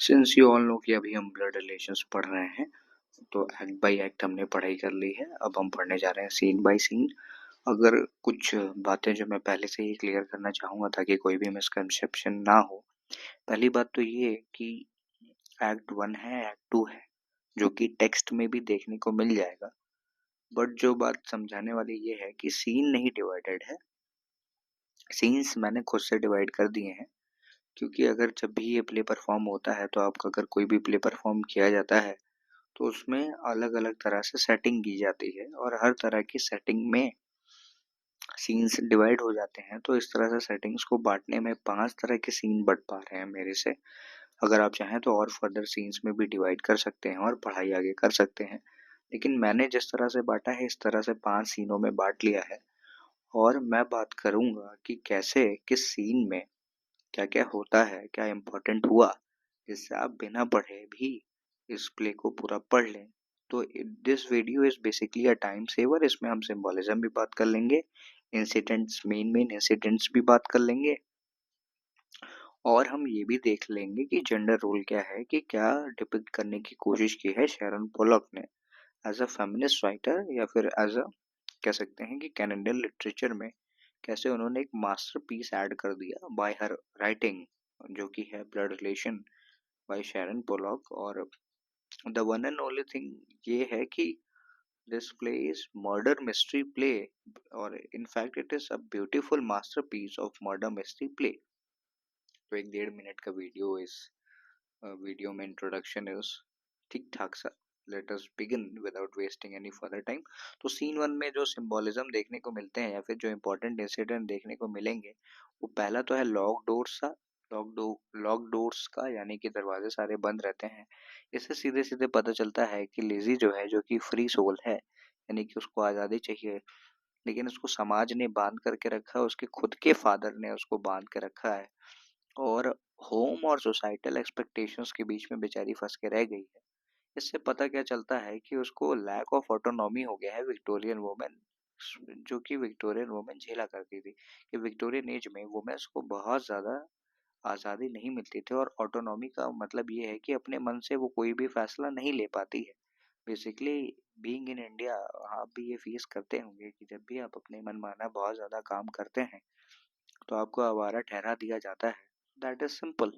Since you all know कि अभी हम ब्लड रिलेशंस पढ़ रहे हैं, तो एक्ट बाय एक्ट हमने पढ़ाई कर ली है। अब हम पढ़ने जा रहे हैं सीन बाय सीन। अगर कुछ बातें जो मैं पहले से ही क्लियर करना चाहूँगा ताकि कोई भी मिसकंसेप्शन ना हो। पहली बात तो ये है कि एक्ट 1 है, एक्ट 2 है, जो कि टेक्स्ट में भी देखने को मिल जाएगा। बट जो बात समझाने वाली ये है कि सीन नहीं डिवाइडेड है, सीन्स मैंने खुद से डिवाइड कर दिए हैं। क्योंकि अगर जब भी ये प्ले परफॉर्म होता है, तो आपका अगर कोई भी प्ले परफॉर्म किया जाता है, तो उसमें अलग-अलग तरह से सेटिंग की जाती है और हर तरह की सेटिंग में सीन्स डिवाइड हो जाते हैं। तो इस तरह से सेटिंग्स को बाँटने में 5 तरह के सीन बँट पा रहे हैं मेरे से। अगर आप चाहें तो और फर्दर सीन्स में भी डिवाइड कर सकते हैं और पढ़ाई आगे कर सकते हैं। लेकिन मैंने जिस तरह से बाँटा है, इस तरह से 5 सीनों में बाँट लिया है और मैं बात करूँगा कि कैसे, किस सीन में क्या-क्या होता है, क्या इम्पोर्टेंट हुआ, जिससे आप बिना पढ़े भी इस प्ले को पूरा पढ़ लें। तो this video is basically a time saver. इसमें हम सिंबोलिज़्म भी बात कर लेंगे, इंसिडेंट्स मेन इंसिडेंट्स भी बात कर लेंगे और हम ये भी देख लेंगे कि जेंडर रोल क्या है, कि क्या डिपिक्ट करने की कोशिश की है शैरन पोलॉक ने एज़ अ फेमिनिस्ट राइटर या फिर एज़ अ कह सकते हैं कि कैनेडियन लिटरेचर में कैसे उन्होंने एक मास्टरपीस ऐड कर दिया बाय हर राइटिंग, जो कि है blood relation by Sharon Pollock. और the one and only thing ये है कि this play is murder mystery play, और in fact it is a beautiful masterpiece of murder mystery play. तो एक 1.5 मिनट का वीडियो, इस वीडियो में इंट्रोडक्शन इज ठीक ठाक सा। Let us begin without wasting any further time. तो सीन 1 में जो सिंबोलिज्म देखने को मिलते हैं या फिर जो इंपॉर्टेंट इंसिडेंट देखने को मिलेंगे, वो पहला तो है लॉक डोर्स का। लॉक डोर्स का यानी कि दरवाजे सारे बंद रहते हैं। इससे सीधे सीधे पता चलता है कि लिजी जो है, जो कि फ्री सोल है, यानी कि उसको आज़ादी चाहिए, लेकिन उसको समाज ने बांध करके रखा है, उसके खुद के फादर ने उसको बांध के रखा है और होम और सोसाइटल एक्सपेक्टेशंस के बीच में बेचारी फंस के रह गई है। इससे पता क्या चलता है कि उसको लैक ऑफ ऑटोनॉमी हो गया है विक्टोरियन वुमेन, जो कि विक्टोरियन वुमेन झेला करती थी कि विक्टोरियन एज में वुमेन्स को बहुत ज़्यादा आज़ादी नहीं मिलती थी। और ऑटोनॉमी का मतलब ये है कि अपने मन से वो कोई भी फैसला नहीं ले पाती है। बेसिकली बीइंग इन इंडिया, आप भी ये फेस करते होंगे कि जब भी आप अपने मनमाना बहुत ज़्यादा काम करते हैं, तो आपको आवारा ठहरा दिया जाता है। That is simple.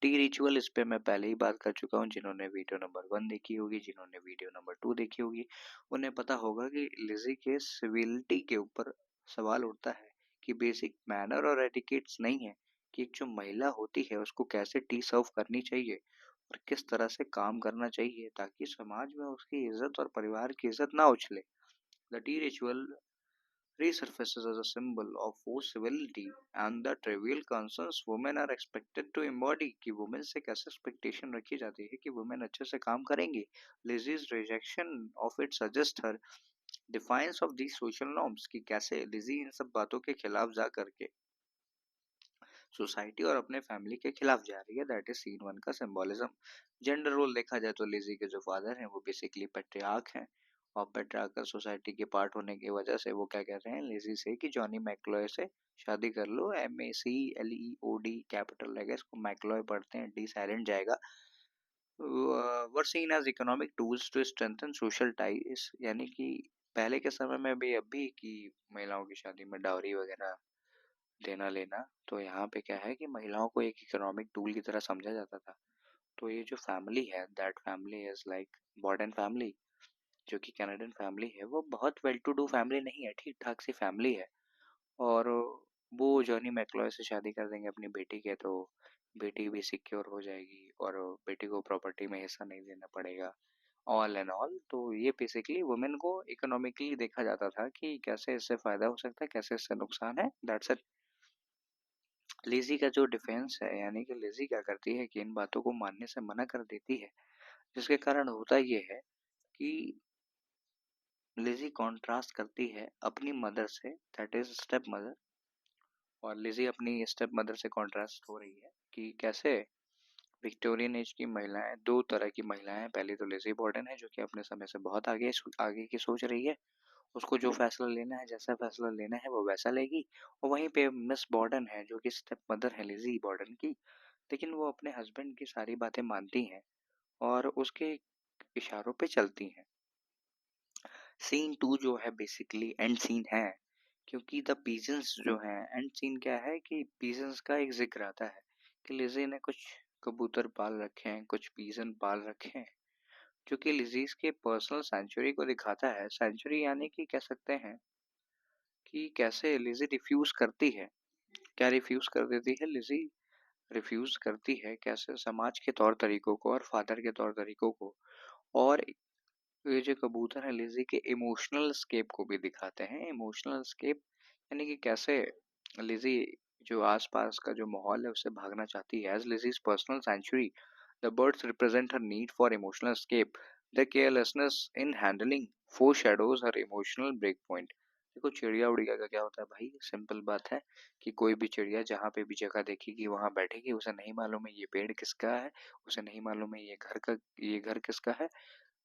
T ritual, इस पे मैं पहले ही बात कर चुका हूँ। जिन्होंने वीडियो नंबर 1 देखी होगी, जिन्होंने वीडियो नंबर 2 देखी होगी, उन्हें पता होगा कि लिज़ी के सिविलिटी के ऊपर सवाल उठता है कि बेसिक मैनर और एटिकेट्स नहीं है कि एक जो महिला होती है उसको कैसे टी सर्व करनी चाहिए और किस तरह से काम करना चाहिए ताकि समाज में उसकी इज्जत और परिवार की इज्जत ना उछले। The tea ritual resurfaces as a symbol of forced civility and the trivial concerns women are expected to embody, कि women से कैसे expectation रखी जाती है कि women अच्छे से काम करेंगी। Lizzie's rejection of it suggests her defiance of these social norms, कि कैसे लिजी इन सब बातों के खिलाफ जा करके सोसाइटी और अपने फैमिली के खिलाफ जा रही है। दैट इज सीन 1 का सिंबोलिज्म। जेंडर रोल देखा जाए तो लिजी के जो फादर हैं वो बेसिकली पेट्रियार्क हैं, और पेट्रियार्कल सोसाइटी के पार्ट होने की वजह से वो क्या कह रहे हैं लिजी से कि जॉनी मैक्लॉय से शादी कर लो। MACLEOD कैपिटल है, इसको मैक्लॉय पढ़ते हैं, डी साइलेंट जाएगा। Were seen as economic tools to strengthen social ties, यानी कि पहले के समय में भी अब भी कि महिलाओं की शादी में डावरी वगैरह देना लेना, तो यहाँ पे क्या है कि महिलाओं को एक इकोनॉमिक टूल की तरह समझा जाता था। तो ये जो फैमिली है, that family is like Borden family, जो कि कनाडियन फैमिली है, वो बहुत वेल टू डू फैमिली नहीं है, ठीक ठाक सी फैमिली है। और वो जॉनी मैक्लॉय से शादी कर देंगे अपनी बेटी के, तो बेटी भी सिक्योर हो जाएगी और बेटी को प्रॉपर्टी में हिस्सा नहीं देना पड़ेगा। ऑल एंड ऑल, तो ये बेसिकली वुमेन को इकोनॉमिकली देखा जाता था कि कैसे इससे फायदा हो सकता है, कैसे इससे नुकसान है। That's it. लिज़ी का जो डिफेंस है, यानी कि लिज़ी क्या करती है कि इन बातों को मानने से मना कर देती है, जिसके कारण होता ये है कि लिज़ी कॉन्ट्रास्ट करती है अपनी मदर से, दैट इज स्टेप मदर। और लिज़ी अपनी स्टेप मदर से कॉन्ट्रास्ट हो रही है कि कैसे विक्टोरियन एज की महिलाएं, दो तरह की महिलाएं हैं। पहली तो लिज़ी बॉर्डन है, जो कि अपने समय से बहुत आगे आगे की सोच रही है, उसको जो फैसला लेना है, जैसा फैसला लेना है वो वैसा लेगी। और वहीं पे मिस बॉर्डन है, जो कि स्टेप मदर है लिज़ी बॉर्डन की, लेकिन वो अपने हस्बैंड की सारी बातें मानती हैं और उसके इशारों पे चलती हैं। सीन 2 जो है बेसिकली एंड सीन है, क्योंकि द पीजेंस जो है एंड सीन क्या है कि पीजेंस का एक जिक्र आता है कि लिज़ी ने कुछ कबूतर पाल रखे हैं, कुछ पीजन पाल रखे हैं, जो कि लिज़ीज़ के पर्सनल सेंचुरी को दिखाता है। सेंचुरी यानी कि कह सकते हैं कि कैसे लिज़ी रिफ्यूज करती है। क्या रिफ्यूज कर देती है लिज़ी? रिफ्यूज करती है कैसे समाज के तौर तरीकों को और फादर के तौर तरीकों को, और ये जो कबूतर है लिज़ी के इमोशनल स्केप को भी दिखाते हैं। इमोशनल स्केप यानी कि कैसे लिज़ी जो आसपास का जो माहौल है उससे भागना चाहती है। As Lizzie's personal sanctuary, the birds represent her need for emotional escape. The carelessness in handling foreshadows her emotional break point. देखो चिड़िया उड़िया का क्या होता है भाई, सिंपल बात है कि कोई भी चिड़िया जहाँ पे भी जगह देखेगी वहां बैठेगी। उसे नहीं मालूम है ये पेड़ किसका है, उसे नहीं मालूम है ये घर किसका है।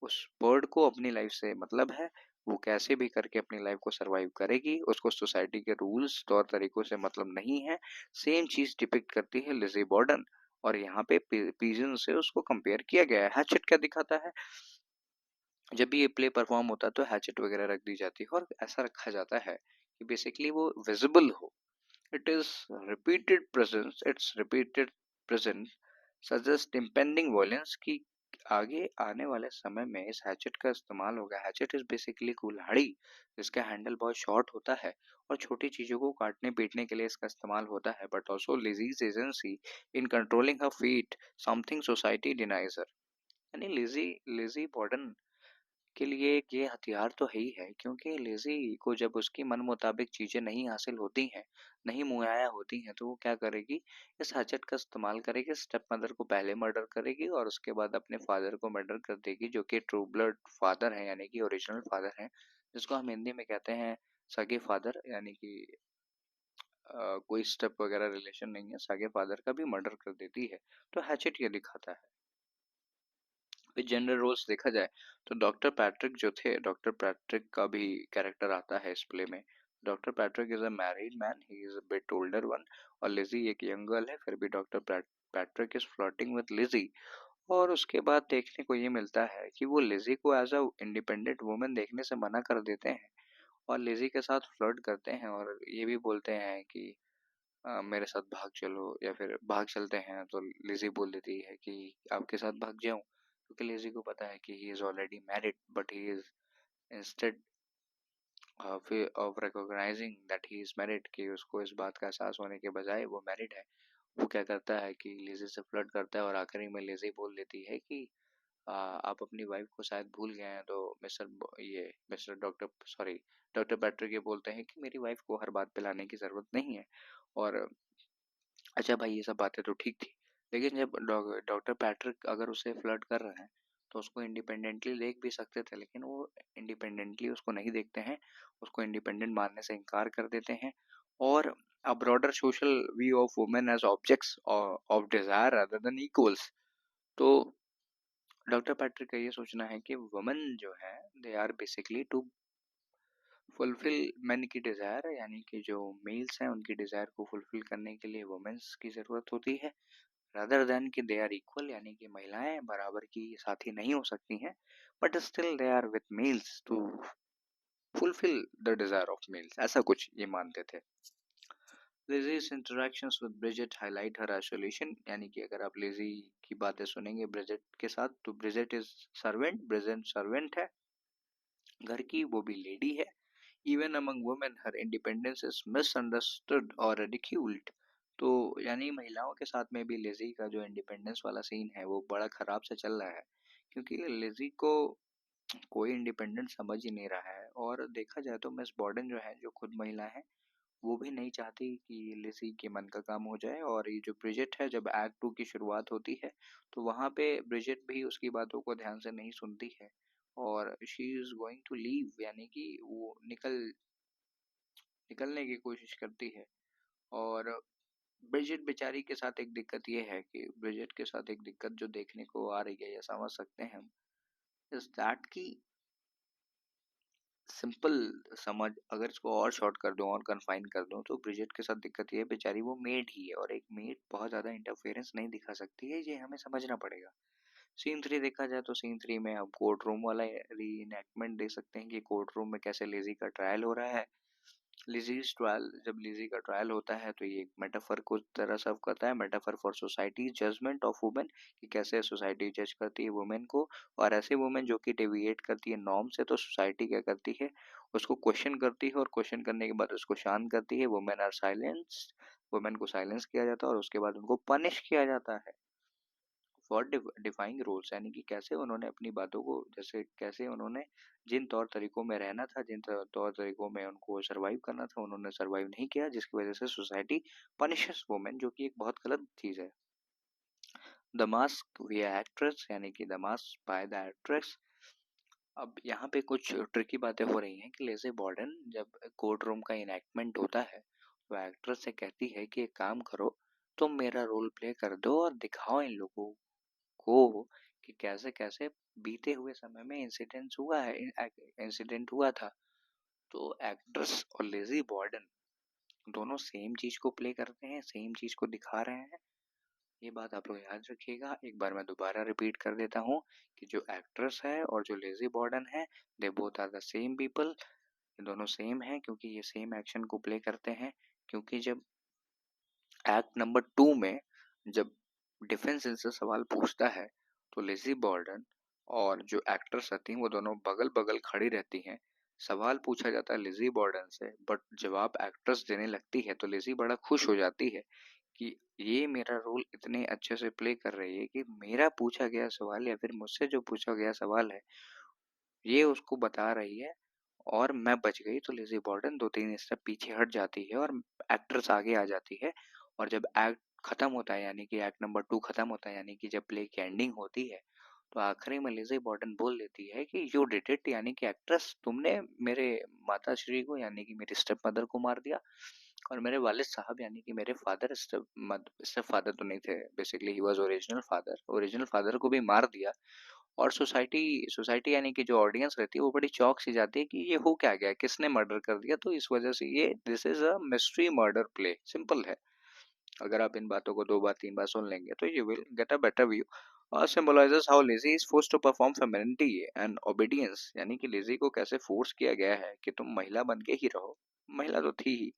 उस बर्ड को अपनी लाइफ से मतलब है, वो कैसे भी करके अपनी लाइफ को सरवाइव करेगी, उसको सोसाइटी के रूल्स तौर तरीकों से मतलब नहीं है। सेम चीज डिपिक्ट करती है लिज़ी बॉर्डन, और यहाँ पे पिजन से उसको कंपेयर किया गया है। हैचेट क्या दिखाता है, जब भी ये प्ले परफॉर्म होता है तो हैचेट वगैरह रख दी जाती है और ऐसा रखा जाता है कि बेसिकली वो विजिबल हो। It is repeated presence, it's repeated presence suggest impending violence की आगे आने वाले समय में इस हैचेट का इस्तेमाल होगा। हैचेट इज बेसिकली कुल्हाड़ी जिसका हैंडल बहुत शॉर्ट होता है और छोटी चीजों को काटने पीटने के लिए इसका इस्तेमाल होता है। But also Lizzie's agency in controlling her fate, something society denies her. यानी लिज़ी लिज़ी बॉर्डन के लिए एक ये हथियार तो है ही है, क्योंकि लेज़ी को जब उसकी मन मुताबिक चीज़ें नहीं हासिल होती हैं, नहीं मुहैया होती हैं, तो वो क्या करेगी, इस हैचेट का इस्तेमाल करेगी। स्टेप मदर को पहले मर्डर करेगी और उसके बाद अपने फादर को मर्डर कर देगी, जो कि ट्रू ब्लड फादर है यानी कि ओरिजिनल फादर है, जिसको हम हिंदी में कहते हैं सगे फादर। यानी कि कोई स्टेप वगैरह रिलेशन नहीं है, सगे फादर का भी मर्डर कर देती है। तो हैचेट ये दिखाता है। जेंडर रोल्स देखा जाए तो डॉक्टर पैट्रिक जो थे, डॉक्टर पैट्रिक का भी कैरेक्टर आता है इस प्ले में। Doctor Patrick is a married man, he is a bit older one, और लिज़ी एक यंग गर्ल है। फिर भी doctor Patrick is flirting with Lizzie, और उसके बाद देखने को ये मिलता है कि वो लिज़ी को एज अ इंडिपेंडेंट वुमेन देखने से मना कर देते हैं और लिज़ी के साथ फ्लर्ट करते हैं, और ये भी बोलते हैं कि मेरे साथ भाग चलो या फिर भाग चलते हैं। तो लिज़ी बोल देती है कि आपके साथ भाग जाऊं, क्योंकि लिज़ी को पता है कि he is already married, but he is instead of recognising that he is married, कि उसको इस बात का एहसास होने के बजाय वो मैरिड है, वो क्या करता है कि लिज़ी से फ्लर्ट करता है। और आखिरी में लिज़ी बोल देती है कि आप अपनी वाइफ को शायद भूल गए हैं। तो mister doctor sorry doctor Patrick ये बोलते हैं कि मेरी वाइफ को हर बात पे लाने की ज़रूरत नहीं है। और अच्छा भाई ये सब बातें तो ठीक थी, लेकिन जब डॉक्टर पैट्रिक अगर उसे फ्लर्ट कर रहे हैं तो उसको इंडिपेंडेंटली देख भी सकते थे, लेकिन वो इंडिपेंडेंटली उसको नहीं देखते हैं, उसको इंडिपेंडेंट मानने से इनकार कर देते हैं। और a broader social view of women as objects of desire other than equals. तो डॉक्टर पैट्रिक का ये सोचना है कि वुमेन जो है they are basically to fulfil man की डिजायर, यानी कि जो मेल्स हैं उनकी डिजायर को फुलफिल करने के लिए वुमेन्स की जरूरत होती है, rather than कि they are equal, यानी कि महिलाएं बराबर की साथी नहीं हो सकती हैं, but still they are with males to fulfill the desire of males, ऐसा कुछ ये मानते थे। Lizzie's interactions with Bridget highlight her isolation, यानी कि अगर आप लिज़ी की बातें सुनेंगे ब्रिजेट के साथ तो Bridget is servant, Bridget servant है घर की, वो भी लेडी है। Even among women her independence is misunderstood और रिडिक्यूल्ड। तो यानी महिलाओं के साथ में भी लिज़ी का जो इंडिपेंडेंस वाला सीन है वो बड़ा खराब से चल रहा है, क्योंकि लिज़ी को कोई इंडिपेंडेंट समझ ही नहीं रहा है। और देखा जाए तो मिस बॉर्डन जो है, जो खुद महिला है, वो भी नहीं चाहती कि लिज़ी के मन का काम हो जाए। और ये जो ब्रिजेट है, जब एक्ट 2 की शुरुआत होती है तो वहाँ पे ब्रिजेट भी उसकी बातों को ध्यान से नहीं सुनती है और she is going to leave, यानी कि वो निकलने की कोशिश करती है। और ब्रिजेट बेचारी के साथ एक दिक्कत ये है कि ब्रिजेट के साथ एक दिक्कत जो देखने को आ रही है या समझ सकते हैं हम, इज दैट कि सिंपल समझ, अगर इसको और शॉर्ट कर दूं और कन्फाइन कर दूं तो ब्रिजेट के साथ दिक्कत ये है, बेचारी वो मेड ही है और एक मेड बहुत ज्यादा इंटरफेरेंस नहीं दिखा सकती है, ये हमें समझना पड़ेगा। सीन 3 देखा जाए तो सीन 3 में हम कोर्ट रूम वाला री इनैक्टमेंट दे सकते हैं कि कोर्ट रूम में कैसे लेजी का ट्रायल हो रहा है। लिजीज ट्रायल, जब लिजी का ट्रायल होता है तो ये एक मेटाफर को तरह सर्व करता है, metaphor for society judgement of women, कि कैसे सोसाइटी जज करती है वुमेन को। और ऐसे वुमेन जो कि डेविएट करती है नॉर्म से, तो सोसाइटी क्या करती है, उसको क्वेश्चन करती है और क्वेश्चन करने के बाद उसको शांत करती है। वुमेन आर साइलेंस, वुमेन को साइलेंस किया जाता है और उसके बाद उनको पनिश किया जाता है फॉर डिफाइंग रूल्स, यानी कि कैसे उन्होंने अपनी बातों को, जैसे कैसे उन्होंने जिन तौर तरीकों में रहना था, जिन तौर तरीकों में उनको सरवाइव करना था, उन्होंने सरवाइव नहीं किया, जिसकी वजह से सोसाइटी पनिशेस वुमेन, जो कि एक बहुत गलत चीज है। द मास्क विया एक्ट्रेस, यानी कि the mask by the actress. अब यहाँ पे कुछ ट्रिकी बातें हो रही हैं कि लेज़ी बॉर्डन जब कोर्ट रूम का इनैक्टमेंट होता है तो एक्ट्रेस से कहती है कि एक काम करो, तुम मेरा रोल प्ले कर दो और दिखाओ इन लोगों को कि कैसे कैसे बीते हुए समय में इंसिडेंट हुआ था। तो एक्ट्रेस और लेजी बॉर्डन दोनों सेम चीज को प्ले करते हैं, सेम चीज को दिखा रहे हैं। ये बात आप लोग याद रखिएगा। एक बार मैं दोबारा रिपीट कर देता हूँ कि जो एक्ट्रेस है और जो लेजी बॉर्डन है, they both are the same people. ये दोनों सेम हैं क्योंकि ये सेम एक्शन को प्ले करते हैं। क्योंकि जब एक्ट नंबर 2 में जब डिफेंस इनसे सवाल पूछता है तो लिज़ी बॉर्डन और जो एक्ट्रेस रहती हैं वो दोनों बगल बगल खड़ी रहती हैं। सवाल पूछा जाता है लिज़ी बॉर्डन से, बट जवाब एक्ट्रेस देने लगती है तो लिज़ी बड़ा खुश हो जाती है कि ये मेरा रोल इतने अच्छे से प्ले कर रही है कि मेरा पूछा गया सवाल या फिर मुझसे जो पूछा गया सवाल है ये उसको बता रही है और मैं बच गई। तो लिज़ी बॉर्डन 2-3 स्टेप पीछे हट जाती है और एक्ट्रेस आगे आ जाती है। और जब एक्ट खत्म होता है, यानी कि एक्ट नंबर 2 खत्म होता है, यानी कि जब प्ले की एंडिंग होती है, तो आखिरी में लिज़ी बॉर्डन बोल देती है कि यू डिड इट, यानी कि एक्ट्रेस तुमने मेरे माता श्री को, यानी कि मेरी स्टेप मदर को मार दिया। और मेरे वालिद साहब, यानी कि मेरे फादर, स्टेप फादर तो नहीं थे, basically he was original father को भी मार दिया। और सोसाइटी सोसाइटी यानी कि जो ऑडियंस रहती है वो बड़ी चौक सी जाती है कि ये हो क्या गया, किसने मर्डर कर दिया। तो इस वजह से ये this is a mystery murder play, simple है। अगर आप इन बातों को 2 बार 3 बार सुन लेंगे तो you will get a better view. symbolizes how Lizzie is forced to perform femininity and obedience, यानी कि लिजी को कैसे फोर्स किया गया है कि तुम महिला बन के ही रहो। महिला तो थी ही।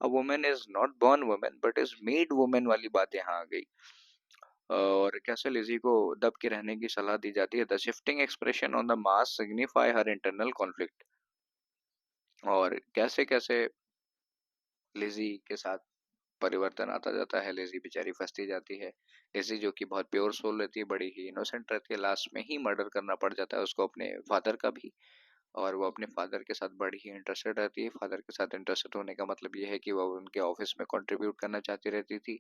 A women is not born women but is made women वाली बात यहाँ आ गई। और कैसे लिजी को दब के रहने की सलाह दी जाती है। The shifting expression on the mass signify her internal conflict. और कैसे कैसे लिजी के साथ परिवर्तन आता जाता है, लेजी बेचारी फंसती जाती है। लेजी जो कि बहुत प्योर सोल रहती है, बड़ी ही इनोसेंट रहती है, लास्ट में ही मर्डर करना पड़ जाता है उसको, अपने फादर का भी। और वो अपने फादर के साथ बड़ी ही इंटरेस्टेड रहती है। फादर के साथ इंटरेस्टेड होने का मतलब ये है कि वो उनके ऑफिस में कंट्रीब्यूट करना चाहती रहती थी,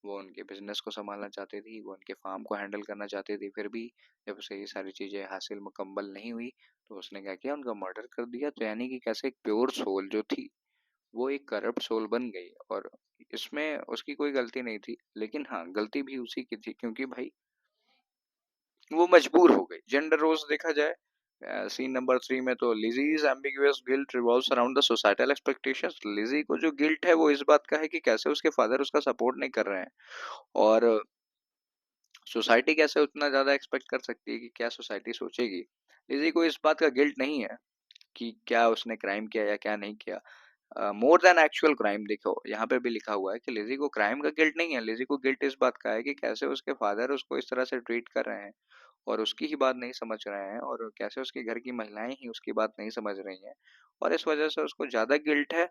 वो उनके बिजनेस को संभालना चाहती थी, वो उनके फार्म को हैंडल करना चाहती थी। फिर भी जब उसे ये सारी चीज़ें हासिल मुकम्मल नहीं हुई तो उसने क्या किया, उनका मर्डर कर दिया। तो यानी कि कैसे एक प्योर सोल जो थी वो एक करप्ट सोल बन गई। और इसमें उसकी कोई गलती नहीं थी, लेकिन हाँ गलती भी उसी की थी क्योंकि भाई वो मजबूर हो गई। जेंडर रोल्स देखा जाए सीन नंबर 3 में तो Lizzie's ambiguous guilt revolves around the societal expectations. Lizzie को जो गिल्ट है वो इस बात का है कि कैसे उसके फादर उसका सपोर्ट नहीं कर रहे हैं, और सोसाइटी कैसे उतना ज्यादा एक्सपेक्ट कर सकती है कि क्या सोसाइटी सोचेगी। लिजी को इस बात का गिल्ट नहीं है कि क्या उसने क्राइम किया या क्या नहीं किया। मोर देन एक्चुअल क्राइम, देखो यहाँ पे भी लिखा हुआ है कि लिजी को क्राइम का गिल्ट नहीं है। लिजी को गिल्ट इस बात का है कि कैसे उसके फादर उसको इस तरह से ट्रीट कर रहे हैं और उसकी ही बात नहीं समझ रहे हैं, और कैसे उसके घर की महिलाएं ही उसकी बात नहीं समझ रही हैं। और इस वजह से उसको ज्यादा गिल्ट है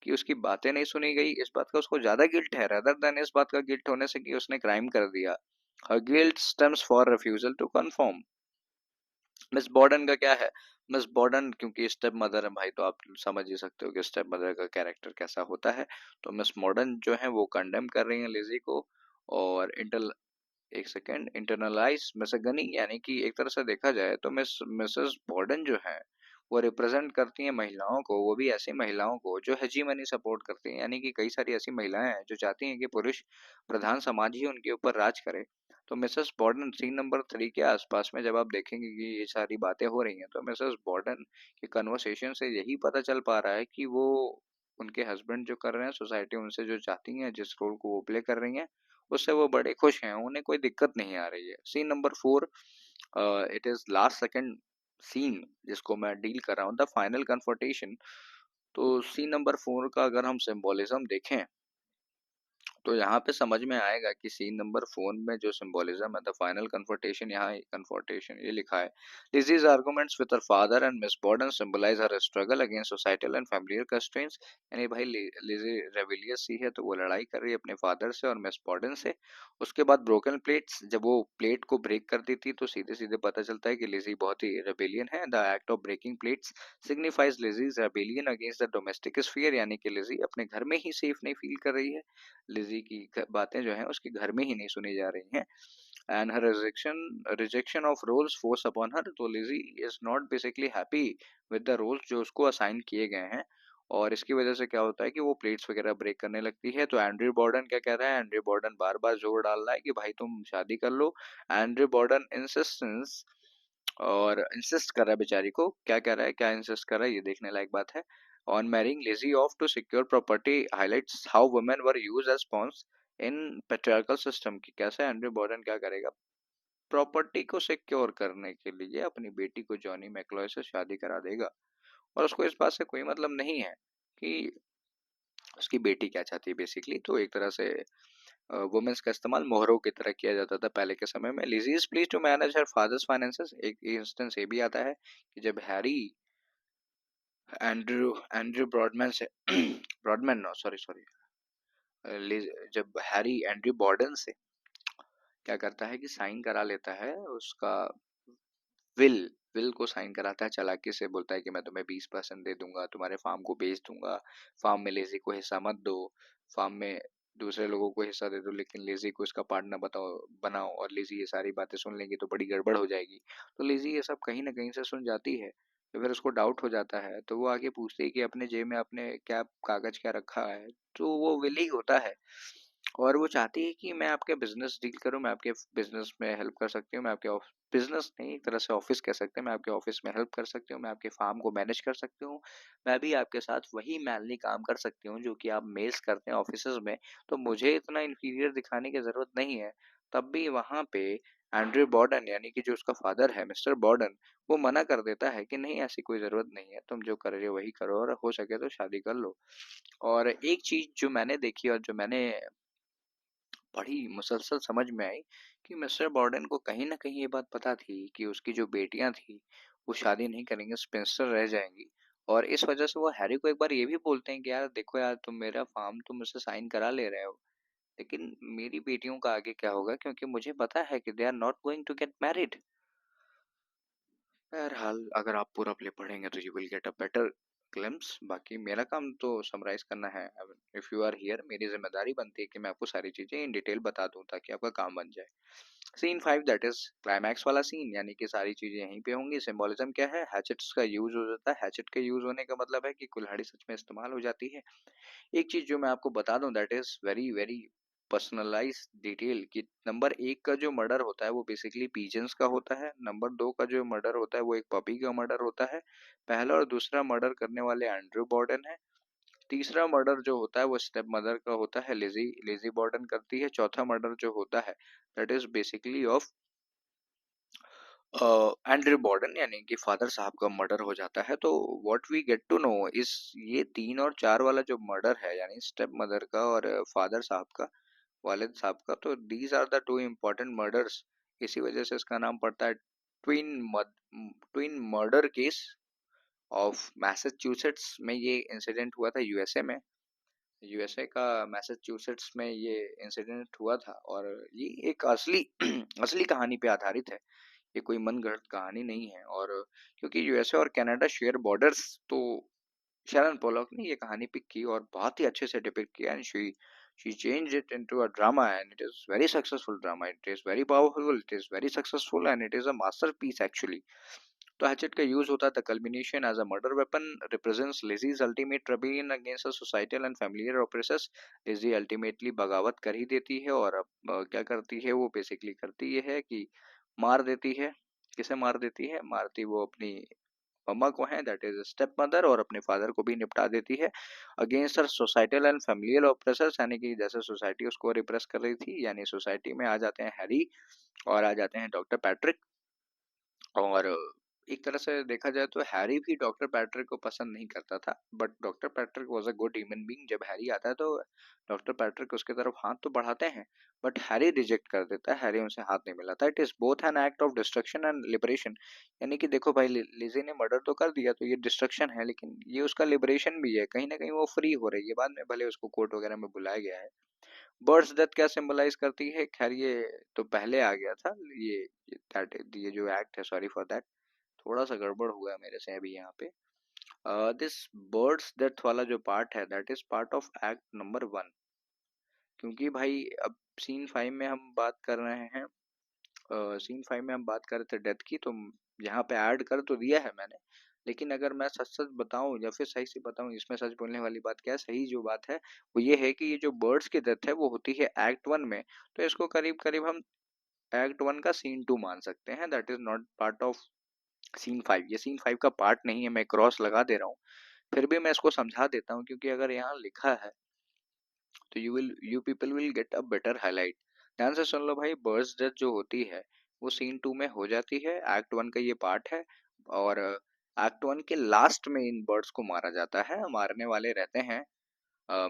कि उसकी बातें नहीं सुनी गई, इस बात का उसको ज्यादा गिल्ट है रदर देन इस बात का गिल्ट होने से कि उसने क्राइम कर दिया। Her guilt stems for refusal to conform. Miss Borden का क्या है, मिस बॉर्डन क्योंकि स्टेप मदर है भाई, तो आप समझ ही सकते हो कि स्टेप मदर का कैरेक्टर कैसा होता है। तो मिस मॉर्डन जो है वो कंडेम कर रही है लिजी को। और एक सेकेंड, इंटरनलाइज मिसगनी, यानी कि एक तरह से देखा जाए तो मिसेस बॉर्डन जो है वो रिप्रेजेंट करती हैं महिलाओं को, वो भी ऐसी महिलाओं को जो हेजीमनी सपोर्ट करती हैं। यानी कि कई सारी ऐसी महिलाएं हैं जो चाहती हैं कि पुरुष प्रधान समाज ही उनके ऊपर राज करे। तो मिसेस बॉर्डन सीन नंबर 3 के आसपास में जब आप देखेंगे कि ये सारी बातें हो रही हैं, तो मिसेस बॉर्डन के कन्वर्सेशन से यही पता चल पा रहा है कि वो उनके हस्बैंड जो कर रहे हैं, सोसाइटी उनसे जो चाहती है, जिस रोल को वो प्ले कर रही हैं, उससे वो बड़े खुश हैं, उन्हें कोई दिक्कत नहीं आ रही है। Scene number 4, it is last second scene जिसको मैं डील कर रहा हूँ, द फाइनल कन्फर्टेशन। तो सीन नंबर 4 का अगर हम सिंबोलिज्म देखें, तो यहाँ पे समझ में आएगा कि सीन नंबर 4 में जो सिंबोलिज्म है, द फाइनल कन्फर्टेशन, यहाँ कन्फर्टेशन ये लिखा है, Lizzie's arguments with her father and Miss Borden symbolise her struggle against societal and familiar constraints. यानी भाई लिज़ी रेबिलियस सी है, तो वो लड़ाई कर रही है अपने फादर से और मिस बॉर्डन से। उसके बाद ब्रोकन प्लेट्स, जब वो प्लेट को ब्रेक कर दी थी, तो सीधे सीधे पता चलता है कि लिज़ी बहुत ही रेबिलियन है। The act of breaking plates signifies Lizzie's rebellion against the domestic sphere, यानी कि लिज़ी अपने घर में ही सेफ नहीं फील कर रही है, लिज़ी की बातें जो हैं उसके घर में ही नहीं सुनी जा रही हैं। And her rejection of roles force upon her, तो Lizzie is not basically happy with the roles जो उसको असाइन किए गए हैं। और इसकी वजह से क्या होता है कि वो प्लेट्स वगैरह ब्रेक करने लगती है। तो एंड्रयू बॉर्डन क्या कह रहा है, एंड्रयू बॉर्डन बार बार जोर डाल रहा है कि भाई तुम शादी कर लो। एंड्रयू बॉर्डन इंसिस्टेंस, और इंसिस्ट कर रहा है बेचारी को, क्या कह रहा है, क्या इंसिस्ट कर रहा है, ये देखने लायक बात है। On marrying Lizzie off to secure property highlights how women were used as pawns in patriarchal system, की कैसे एंड्रयू बॉर्डन क्या करेगा, प्रॉपर्टी को सिक्योर करने के लिए अपनी बेटी को जॉनी मैक्लॉय से शादी करा देगा। और उसको इस बात से कोई मतलब नहीं है कि उसकी बेटी क्या चाहती है बेसिकली। तो एक तरह से वुमेन्स का इस्तेमाल मोहरों की तरह किया जाता था पहले के समय में। Lizzie is please to manage her father's finances, एक इंस्टेंस ये भी आता है कि जब हैरी एंड्रयू एंड्रयू ब्रॉडमैन से ब्रॉडमैन नो सॉरी सॉरी जब हैरी एंड्रयू बॉर्डन से क्या करता है कि साइन करा लेता है उसका विल, विल को साइन कराता है चालाकी से, बोलता है कि मैं तुम्हें 20% दे दूंगा, तुम्हारे फार्म को बेच दूंगा, फार्म में लेजी को हिस्सा मत दो, फार्म में दूसरे लोगों को हिस्सा दे दो, लेकिन लेजी को इसका पार्टनर बताओ बनाओ। और लेजी ये सारी बातें सुन लेंगी तो बड़ी गड़बड़ हो जाएगी। तो लेजी ये सब कहीं ना कहीं से सुन जाती है, तो फिर उसको डाउट हो जाता है, तो वो आगे पूछती है कि अपने जेब में आपने क्या कागज क्या रखा है, तो वो विल ही होता है। और वो चाहती है कि मैं आपके बिजनेस डील करूं, मैं आपके बिजनेस में हेल्प कर सकती हूँ, मैं आपके बिजनेस नहीं, एक तरह से ऑफिस कह सकते हैं, मैं आपके ऑफिस में हेल्प कर सकती हूँ, मैं आपके फार्म को मैनेज कर सकती हूँ, मैं भी आपके साथ वही मैनली काम कर सकती हूँ जो कि आप मेल्स करते हैं ऑफिस में, तो मुझे इतना इंफीरियर दिखाने की जरूरत नहीं है। तब भी वहां पे एंड्रयू बॉर्डन, यानी कि जो उसका फादर है मिस्टर बॉर्डन, वो मना कर देता है कि नहीं ऐसी कोई जरूरत नहीं है, तुम जो कर रहे हो वही करो, और हो सके तो शादी कर लो। और एक चीज जो मैंने देखी और जो मैंने बड़ी मुसलसल समझ में आई कि मिस्टर बॉर्डन को कहीं ना कहीं ये बात पता थी कि उसकी जो बेटियां थी वो शादी नहीं करेंगे, स्पेंसर रह जाएंगी। और इस वजह से वो हैरी को एक बार ये भी बोलते हैं कि यार देखो यार, तुम मेरा फार्म तुम मुझसे साइन करा ले रहे हो, लेकिन मेरी बेटियों का आगे क्या होगा, क्योंकि मुझे पता है कि they are not going to get married. बहरहाल अगर आप पूरा प्ले पढ़ेंगे तो you will get a better glimpse. बाकी मेरा काम तो समराइज करना है। इफ यू आर हियर, मेरी जिम्मेदारी बनती है कि मैं आपको सारी चीजें इन डिटेल बता दूं ताकि आपका काम बन जाए। सीन 5 दैट इज क्लाइमैक्स वाला सीन, यानी कि सारी चीजें यहीं पे होंगी। सिंबोलिज्म क्या है, हैचेट्स का यूज हो जाता है। हैचेट के यूज होने का मतलब है कि कुल्हाड़ी सच में इस्तेमाल हो जाती है। एक चीज जो मैं आपको बता दूं, that is very very personalise detail, कि नंबर 1 का जो मर्डर होता है वो बेसिकली पीजेंस का होता है। नंबर 2 का जो मर्डर होता है वो एक पपी का मर्डर होता है। पहला और दूसरा मर्डर करने वाले एंड्रयू बॉर्डन है। तीसरा मर्डर जो होता है वो स्टेप मदर का होता है, लिजी लिजी बॉर्डन करती है। चौथा मर्डर जो होता है that is basically of Andrew Borden, यानी कि फादर साहब का मर्डर हो जाता है। तो what we get to know is, ये 3 और 4 वाला जो मर्डर है, यानी स्टेप मदर का और फादर साहब का, वालिद साहब का, तो these are the two important murders. इसी वजह से इसका नाम पड़ता है twin twin murder case of Massachusetts में। ये इंसिडेंट हुआ था यूएसए में, यूएसए का मैसेच्यूसेट्स में ये इंसिडेंट हुआ था। और ये एक असली असली कहानी पे आधारित है, ये कोई मनगढ़ंत कहानी नहीं है। और क्योंकि यूएसए और कनाडा शेयर बॉर्डर्स, तो शैरन पोलॉक ने ये कहानी पिक की और बहुत ही अच्छे से डिपिक्ट किया, and she changed it into a drama, and it is very successful drama, it is very powerful, it is very successful, and it is a masterpiece actually. तो हैचेट का यूज होता था culmination as a murder weapon represents Lizzie's ultimate rebellion against societal and familiar operations. Lizzie ultimately बगावत कर ही देती है और अब क्या करती है वो बेसिकली करती ये है कि मार देती है। किसे मार देती है? मारती वो अपनी मम्मा को है, दैट इज स्टेप मदर, और अपने फादर को भी निपटा देती है against her societal and familial oppressors. यानी कि जैसे सोसाइटी उसको रिप्रेस कर रही थी, यानी सोसाइटी में आ जाते हैं हैरी और आ जाते हैं डॉक्टर पैट्रिक। और एक तरह से देखा जाए तो हैरी भी डॉक्टर पैट्रिक को पसंद नहीं करता था, but doctor Patrick was a good human being. जब हैरी आता है तो डॉक्टर पैट्रिक उसके तरफ हाथ तो बढ़ाते हैं, बट हैरी रिजेक्ट कर देता है, हैरी उनसे हाथ नहीं मिलाता। It is both an act of destruction and liberation. यानी कि देखो भाई, लिजी ने मर्डर तो कर दिया तो ये डिस्ट्रक्शन है, लेकिन ये उसका लिबरेशन भी है, कहीं ना कहीं वो फ्री हो रही है। बाद में भले उसको कोर्ट वगैरह में बुलाया गया है। बर्ड्स डेथ क्या सिंबलाइज करती है? खैर ये तो पहले आ गया था, ये जो एक्ट है, सॉरी फॉर दैट, थोड़ा सा गड़बड़ हुआ है मेरे से अभी यहाँ पे। दिस बर्ड्स डेथ वाला जो पार्ट है that is part of act number 1। क्योंकि भाई अब सीन 5 में हम बात कर रहे हैं, सीन 5 में हम बात कर रहे थे डेथ की, तो यहाँ पे ऐड कर तो दिया है मैंने, लेकिन अगर मैं सच सच बताऊं या फिर सही से बताऊं, इसमें सच बोलने वाली बात क्या है, सही जो बात है वो ये है कि ये जो बर्ड्स की डेथ है वो होती है एक्ट 1 में। तो इसको करीब करीब हम एक्ट 1 का सीन 2 मान सकते हैं, that is not part of scene 5। ये सीन 5 का पार्ट नहीं है, मैं क्रॉस लगा दे रहा हूँ। फिर भी मैं इसको समझा देता हूँ, क्योंकि अगर यहाँ लिखा है तो you people will get a better highlight. ध्यान से सुन लो भाई, बर्ड्स डेथ जो होती है वो सीन 2 में हो जाती है, एक्ट 1 का ये पार्ट है। और एक्ट 1 के लास्ट में इन बर्ड्स को मारा जाता है। मारने वाले रहते हैं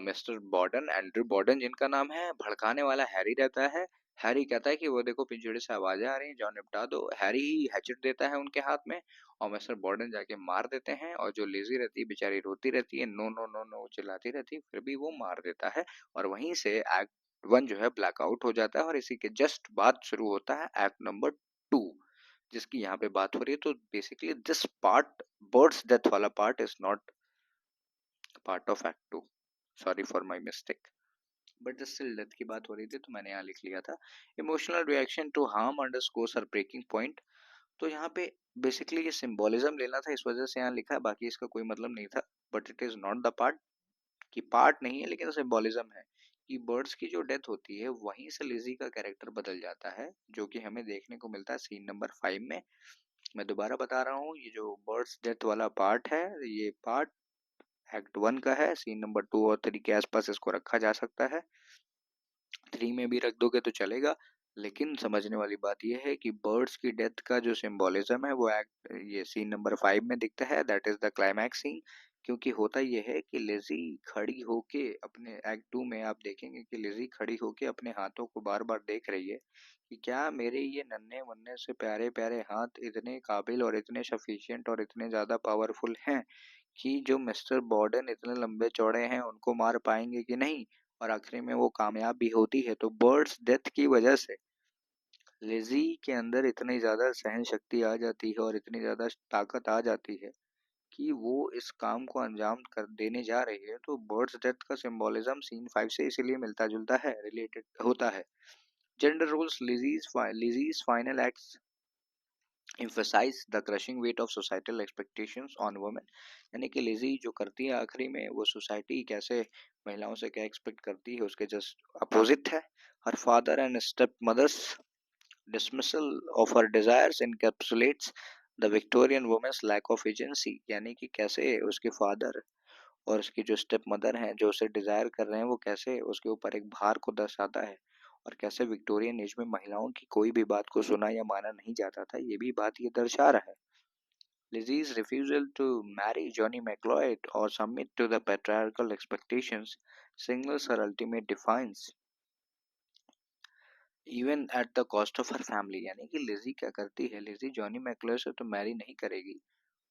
मिस्टर बॉर्डन, एंड्रयू बॉर्डन जिनका नाम है। भड़काने वाला हैरी रहता है। हैरी कहता है कि वो देखो पिंजड़े से आवाजें आ रही हैं, जाओ निपटा दो। हैरी ही हैचेट देता है उनके हाथ में, और मिस्टर बॉर्डन जाके मार देते हैं। और जो लेजी रहती है बेचारी रोती रहती है, नो नो नो नो चिल्लाती रहती है, फिर भी वो मार देता है। और वहीं से एक्ट 1 जो है ब्लैकआउट हो जाता है, और इसी के जस्ट बाद शुरू होता है एक्ट नंबर 2, जिसकी यहाँ पे बात हो रही है। तो basically this part, birds death वाला part, is not part of act 2। Sorry for my mistake, but still death की बात हो रही थी तो मैंने यहाँ लिख लिया था। Emotional reaction to harm underscores her breaking point. तो यहाँ पे बेसिकली ये सिंबोलिज्म लेना था, इस वजह से यहाँ लिखा है, बाकी इसका कोई मतलब नहीं था। But it is not the part, कि पार्ट नहीं है लेकिन सिंबोलिज्म है कि बर्ड्स की जो डेथ होती है वहीं से लिजी का कैरेक्टर बदल जाता है, जो कि हमें देखने को मिलता है सीन नंबर 5 में। मैं दोबारा बता रहा हूँ, ये जो बर्ड्स डेथ वाला पार्ट है, ये पार्ट एक्ट 1 का है। सीन नंबर 2 और 3 के आसपास इसको रखा जा सकता है, 3 में भी रख दोगे तो चलेगा। लेकिन समझने वाली बात यह है कि बर्ड्स की डेथ का जो सिंबोलिज्म है वो एक्ट ये सीन नंबर 5 में दिखता है, that is the climax scene. क्योंकि होता यह है कि लिजी खड़ी होके अपने एक्ट 2 में आप देखेंगे कि लिजी खड़ी होके अपने हाथों को बार बार देख रही है कि क्या मेरे ये नन्हे मुन्ने से प्यारे प्यारे हाथ इतने काबिल और इतने सफिशिएंट और इतने ज़्यादा पावरफुल हैं कि जो मिस्टर बॉर्डन इतने लंबे चौड़े हैं उनको मार पाएंगे कि नहीं। और आखिरी में वो कामयाब भी होती है। तो बर्ड्स डेथ की वजह से लिजी के अंदर इतनी ज्यादा सहन शक्ति आ जाती है और इतनी ज्यादा ताकत आ जाती है कि वो इस काम को अंजाम कर देने जा रही है। तो बर्ड्स डेथ का सिंबोलिज्म सीन 5 से इसीलिए मिलता जुलता है, रिलेटेड होता है। Gender roles, Lizzie's final acts emphasize the crushing weight of societal expectations on women। यानी कि लिजी जो करती है आखिरी में, वो सोसाइटी कैसे महिलाओं से क्या एक्सपेक्ट करती है उसके जस्ट अपोजिट है। Her father and stepmother's dismissal of her desires encapsulates the Victorian woman's lack of agency। यानी कि कैसे उसके फादर और उसकी जो स्टेप मदर हैं जो उसे डिजायर कर रहे हैं, वो कैसे उसके ऊपर एक भार को दर्शाता है। और कैसे विक्टोरियन एज में महिलाओं की कोई भी बात को सुना या माना नहीं जाता था, ये भी बात ये दर्शा रहा है। Lizzie's refusal to marry Johnny McLeod or submit to the patriarchal expectations signals her ultimate defiance even at the cost of her family. यानी कि लिजी क्या करती है, लिजी जॉनी मैक्लोय से तो मैरी नहीं करेगी,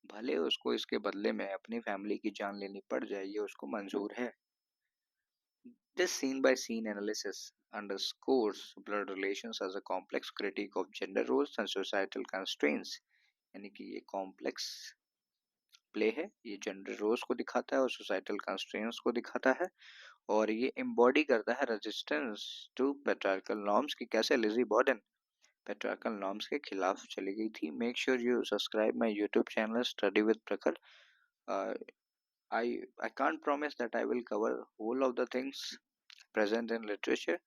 भले उसको इसके बदले में अपनी फैमिली की जान लेनी पड़ जाए, ये उसको मंजूर है। This scene by scene analysis underscores blood relations as a complex critique of gender roles and societal constraints। यानी कि ये कॉम्प्लेक्स प्ले है, ये जेंडर रोल्स को दिखाता है और सोसाइटल कंस्ट्रेंट्स को दिखाता है। और ये एम्बॉडी करता है रेजिस्टेंस टू पेट्रियार्कल नॉर्म्स, कि कैसे लिजी बॉर्डन पेट्रियार्कल नॉर्म्स के खिलाफ चली गई थी। Make sure you subscribe my YouTube channel study with प्रखर। I can't promise that I will cover whole of the things present in literature,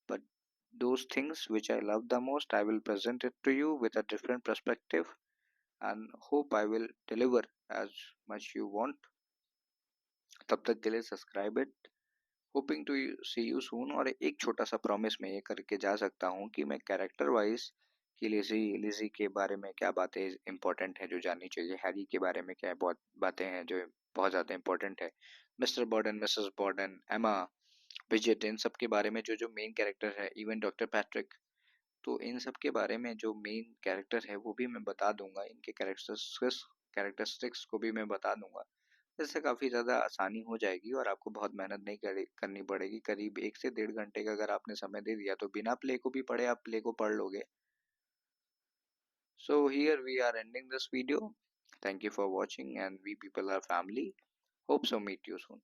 but those things which I love the most, I will present it to you with a different perspective and hope I will deliver as much you want. तब तक के लिए subscribe it, hoping to see you soon. और एक छोटा सा promise मैं ये करके जा सकता हूँ कि मैं कैरेक्टर वाइज कि लिजी लिजी के बारे में क्या बातें इंपॉर्टेंट है जो जाननी चाहिए, हैरी के बारे में क्या बहुत बातें हैं जो बहुत ज़्यादा इंपॉर्टेंट है, मिस्टर बॉर्डन, मिसेस बॉर्डन, एमा, ब्रिजेट, इन सब के बारे में जो जो मेन कैरेक्टर है, इवन डॉक्टर पैट्रिक, तो इन सब के बारे में जो मेन कैरेक्टर है वो भी मैं बता दूंगा, इनके कैरेक्टरिस्टिक्स को भी मैं बता दूंगा। इससे काफ़ी ज़्यादा आसानी हो जाएगी और आपको बहुत मेहनत नहीं करनी पड़ेगी। करीब 1 से 1.5 घंटे का अगर आपने समय दे दिया तो बिना प्ले को भी पढ़े आप प्ले को पढ़ लोगे। So here we are ending this video. Thank you for watching and we people are family. Hope so meet you soon.